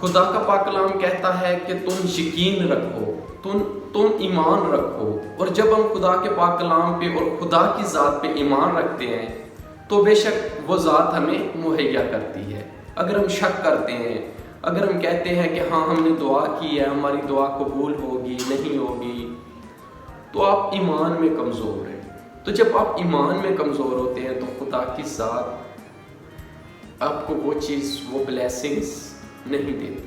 خدا کا پاک کلام کہتا ہے کہ تم یقین رکھو، تم ایمان رکھو، اور جب ہم خدا کے پاک کلام پہ اور خدا کی ذات پہ ایمان رکھتے ہیں تو بے شک وہ ذات ہمیں مہیا کرتی ہے۔ اگر ہم شک کرتے ہیں، اگر ہم کہتے ہیں کہ ہاں ہم نے دعا کی ہے، ہماری دعا قبول ہوگی نہیں ہوگی، تو آپ ایمان میں کمزور ہیں۔ تو جب آپ ایمان میں کمزور ہوتے ہیں تو خدا کی ذات آپ کو وہ چیز، وہ بلیسنگز نہیں دیتی۔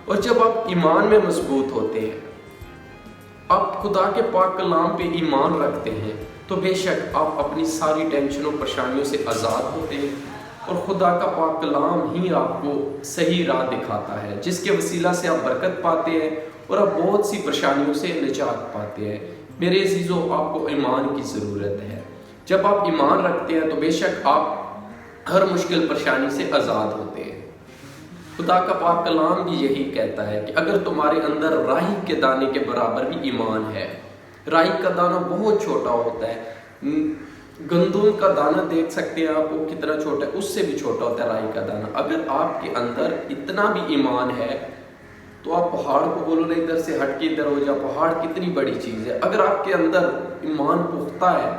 اور جب آپ ایمان میں مضبوط ہوتے ہیں، آپ خدا کے پاک کلام پہ ایمان رکھتے ہیں، تو بے شک آپ اپنی ساری ٹینشنوں پریشانیوں سے آزاد ہوتے ہیں، اور خدا کا پاک کلام ہی آپ کو صحیح راہ دکھاتا ہے، جس کے وسیلہ سے آپ برکت پاتے ہیں اور آپ بہت سی پریشانیوں سے نجات پاتے ہیں۔ میرے عزیزو، آپ کو ایمان کی ضرورت ہے۔ جب آپ ایمان رکھتے ہیں تو بے شک آپ ہر مشکل پریشانی سے آزاد ہوتے ہیں۔ خدا کا پاک کلام بھی یہی کہتا ہے کہ اگر تمہارے اندر رائی کے دانے کے برابر بھی ایمان ہے، رائی کا دانہ بہت چھوٹا ہوتا ہے، گندم کا دانہ دیکھ سکتے ہیں آپ، وہ کتنا چھوٹا ہے، اس سے بھی چھوٹا ہوتا ہے رائی کا دانہ۔ اگر آپ کے اندر اتنا بھی ایمان ہے تو آپ پہاڑ کو بولو نا ادھر سے ہٹ کے ادھر ہو جا، پہاڑ کتنی بڑی چیز ہے۔ اگر آپ کے اندر ایمان پختہ ہے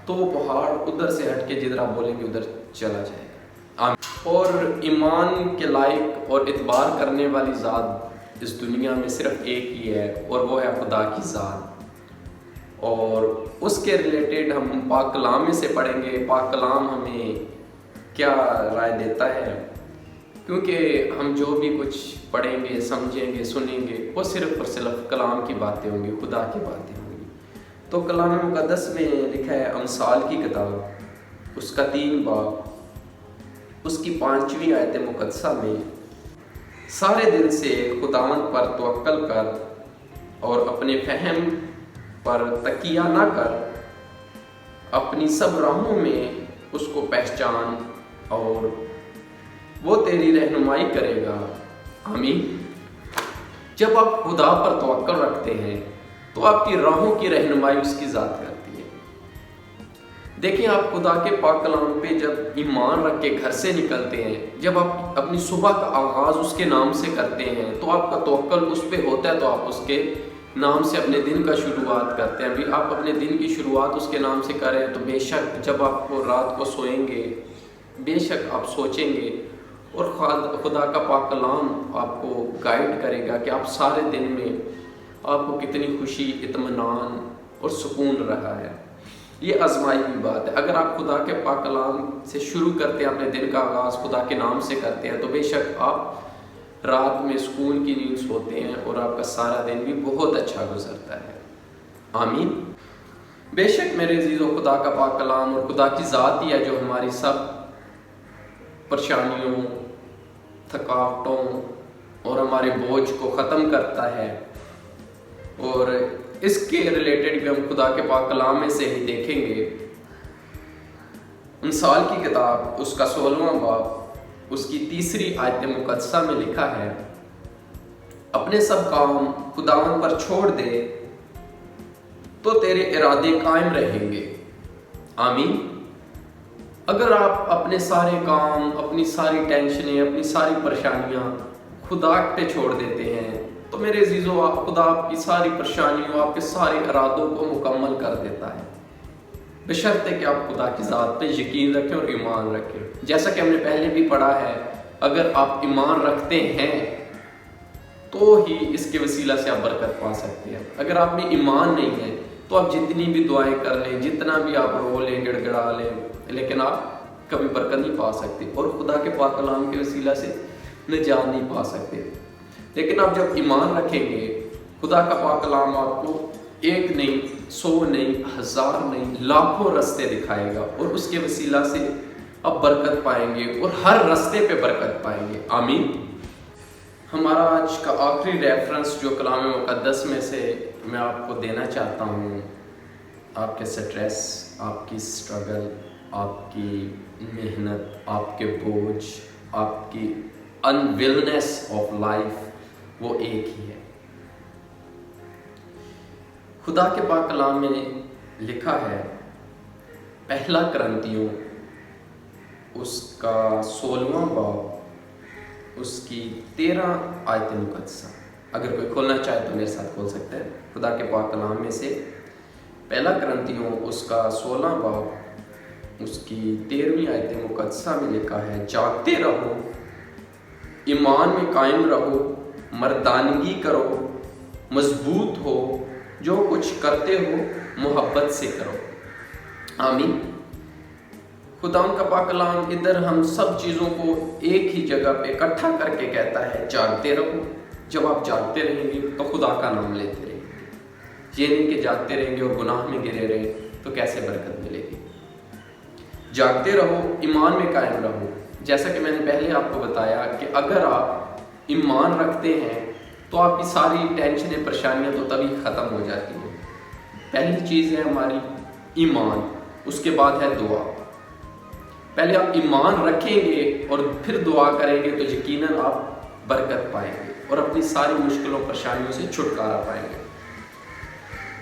تو وہ پہاڑ ادھر سے ہٹ کے جدھر آپ بولیں گے ادھر چلا جائے گا۔ اور ایمان کے لائق اور اعتبار کرنے والی ذات اس دنیا میں صرف ایک ہی ہے، اور وہ ہے خدا کی ذات۔ اور اس کے ریلیٹڈ ہم پاک کلام میں سے پڑھیں گے، پاک کلام ہمیں کیا رائے دیتا ہے، کیونکہ ہم جو بھی کچھ پڑھیں گے، سمجھیں گے، سنیں گے، وہ صرف اور صرف کلام کی باتیں ہوں گی، خدا کی باتیں ہوں گی۔ تو کلام مقدس میں لکھا ہے، امثال کی کتاب اس کا 3 باب اس کی 5ویں آیت مقدسہ میں، سارے دل سے خداوند پر توکل کر اور اپنے فہم پر تکیہ نہ کر، اپنی سب راہوں میں اس کو پہچان اور وہ تیری رہنمائی کرے گا۔ آمین۔ جب آپ خدا پر توکل رکھتے ہیں تو آپ کی راہوں کی رہنمائی اس کی ذات کرتی ہے۔ دیکھیں، آپ خدا کے پاک کلام پہ جب ایمان رکھ کے گھر سے نکلتے ہیں، جب آپ اپنی صبح کا آغاز اس کے نام سے کرتے ہیں تو آپ کا توکل اس پہ ہوتا ہے، تو آپ اس کے نام سے اپنے دن کا شروعات کرتے ہیں۔ ابھی آپ اپنے دن کی شروعات اس کے نام سے کریں تو بے شک جب آپ کو رات کو سوئیں گے، بے شک آپ سوچیں گے، اور خدا کا پاک کلام آپ کو گائیڈ کرے گا کہ آپ سارے دن میں آپ کو کتنی خوشی، اطمینان اور سکون رہا ہے۔ یہ آزمائی ہوئی بات ہے۔ اگر آپ خدا کے پاک کلام سے شروع کرتے ہیں، اپنے دن کا آغاز خدا کے نام سے کرتے ہیں، تو بے شک آپ رات میں سکون کی نیند سوتے ہیں اور آپ کا سارا دن بھی بہت اچھا گزرتا ہے۔ آمین۔ بے شک میرے عزیزو، خدا کا پاک کلام اور خدا کی ذات ہی ہے جو ہماری سب پریشانیوں، تھکاوٹوں اور ہمارے بوجھ کو ختم کرتا ہے۔ اور اس کے ریلیٹڈ بھی ہم خدا کے پاک کلام میں سے ہی دیکھیں گے۔ امثال کی کتاب اس کا 16واں باب اس کی 3 آیت مقدسہ میں لکھا ہے، اپنے سب کام خداوند پر چھوڑ دے تو تیرے ارادے قائم رہیں گے۔ آمین۔ اگر آپ اپنے سارے کام، اپنی ساری ٹینشنیں، اپنی ساری پریشانیاں خدا پہ چھوڑ دیتے ہیں تو میرے عزیزو، خدا آپ کی ساری پریشانیوں، آپ کے سارے ارادوں کو مکمل کر دیتا ہے، بشرطے کہ آپ خدا کی ذات پہ یقین رکھیں اور ایمان رکھیں۔ جیسا کہ ہم نے پہلے بھی پڑھا ہے، اگر آپ ایمان رکھتے ہیں تو ہی اس کے وسیلہ سے آپ برکت پا سکتے ہیں۔ اگر آپ میں ایمان نہیں ہے تو آپ جتنی بھی دعائیں کر لیں، جتنا بھی آپ رو لیں، گڑ گڑا لیں، لیکن آپ کبھی برکت نہیں پا سکتے اور خدا کے پاک کلام کے وسیلہ سے نجات نہیں پا سکتے۔ لیکن آپ جب ایمان رکھیں گے، خدا کا پاک کلام آپ کو 1 نہیں، 100 نہیں، 1000 نہیں، لاکھوں رستے دکھائے گا، اور اس کے وسیلہ سے آپ برکت پائیں گے اور ہر رستے پہ برکت پائیں گے۔ آمین۔ ہمارا آج کا آخری ریفرنس جو کلام مقدس میں سے میں آپ کو دینا چاہتا ہوں، آپ کے سٹریس، آپ کی سٹرگل، آپ کی محنت، آپ کے بوجھ، آپ کی انویلنس آف لائف، وہ ایک ہی ہے۔ خدا کے پاک کلام میں لکھا ہے، پہلا کرنتیوں اس کا 16واں باب اس کی 13 آیت مقدسہ، اگر کوئی کھولنا چاہے تو میرے ساتھ کھول سکتے ہیں۔ خدا کے پاک کلام میں سے پہلا کرنتیوں اس کا 16 باب اس کی 13ویں آیت مقدسہ میں لکھا ہے، جاگتے رہو، ایمان میں قائم رہو، مردانگی کرو، مضبوط ہو، جو کچھ کرتے ہو محبت سے کرو۔ آمین۔ خدا کا پاک کلام ادھر ہم سب چیزوں کو ایک ہی جگہ پہ اکٹھا کر کے کہتا ہے، جاگتے رہو۔ جب آپ جاگتے رہیں گے تو خدا کا نام لیتے رہیں گے، یہ نہیں کہ جاگتے رہیں گے اور گناہ میں گرے رہیں تو کیسے برکت ملے گی۔ جاگتے رہو، ایمان میں قائم رہو۔ جیسا کہ میں نے پہلے آپ کو بتایا کہ اگر آپ ایمان رکھتے ہیں تو آپ کی ساری ٹینشنیں پریشانیاں تو تبھی ختم ہو جاتی ہیں۔ پہلی چیز ہے ہماری ایمان، اس کے بعد ہے دعا۔ پہلے آپ ایمان رکھیں گے اور پھر دعا کریں گے تو یقیناً آپ برکت پائیں گے اور اپنی ساری مشکلوں پریشانیوں سے چھٹکارا پائیں گے۔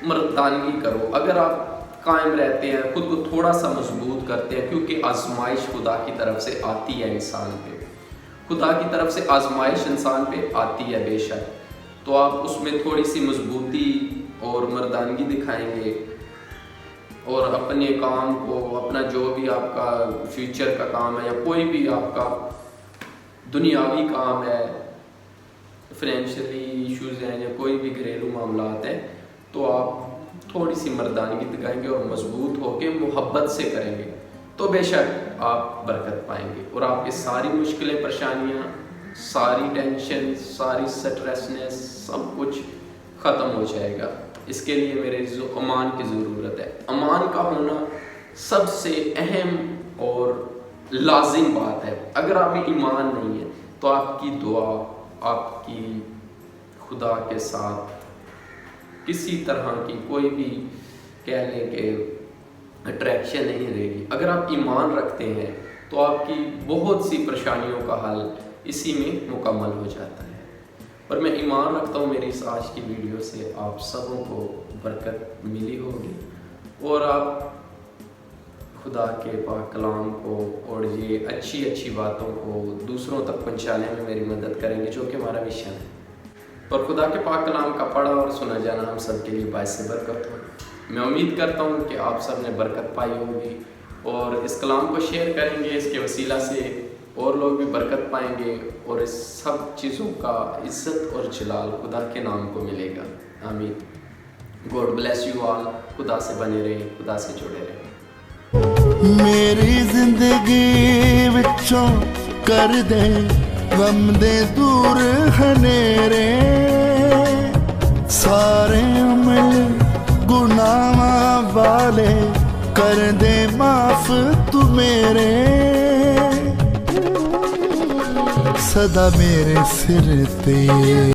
مردانگی کرو، اگر آپ قائم رہتے ہیں، خود کو تھوڑا سا مضبوط کرتے ہیں، کیونکہ آزمائش خدا کی طرف سے آتی ہے انسان پہ، خدا کی طرف سے آزمائش انسان پہ آتی ہے بے شک، تو آپ اس میں تھوڑی سی مضبوطی اور مردانگی دکھائیں گے اور اپنے کام کو، اپنا جو بھی آپ کا فیوچر کا کام ہے یا کوئی بھی آپ کا دنیاوی کام ہے، فائنینشلی ایشوز ہیں یا کوئی بھی گھریلو معاملات ہیں، تو آپ تھوڑی سی مردانگی دکھائیں گے اور مضبوط ہو کے محبت سے کریں گے تو بے شک آپ برکت پائیں گے اور آپ کی ساری مشکلیں، پریشانیاں، ساری ٹینشن، ساری سٹریسنس، سب کچھ ختم ہو جائے گا۔ اس کے لیے میرے امان کی ضرورت ہے۔ امان کا ہونا سب سے اہم اور لازم بات ہے۔ اگر آپ میں ایمان نہیں ہے تو آپ کی دعا، آپ کی خدا کے ساتھ کسی طرح کی کوئی بھی کہہ لیں کہ اٹریکشن نہیں رہے گی۔ اگر آپ ایمان رکھتے ہیں تو آپ کی بہت سی پریشانیوں کا حل اسی میں مکمل ہو جاتا ہے۔ پر میں ایمان رکھتا ہوں میری اس آج کی ویڈیو سے آپ سبوں کو برکت ملی ہوگی اور آپ خدا کے پاک کلام کو اور یہ اچھی اچھی باتوں کو دوسروں تک پہنچانے میں میری مدد کریں گے، جو کہ ہمارا مشن ہے۔ اور خدا کے پاک کلام کا پڑھا اور سنا جانا ہم سب کے لیے باعث برکت ہو۔ میں امید کرتا ہوں کہ آپ سب نے برکت پائی ہوگی اور اس کلام کو شیئر کریں گے، اس کے وسیلہ سے اور لوگ بھی برکت پائیں گے اور اس سب چیزوں کا عزت اور جلال خدا کے نام کو ملے گا۔ آمین۔ God bless you all. خدا سے بنے رہیں، خدا سے جڑے رہیں۔ میری زندگی وچوں کر دے غم دے دور ہنیرے، سارے عمل گناہاں والے کر دے معاف تو میرے، صدا میرے سر تے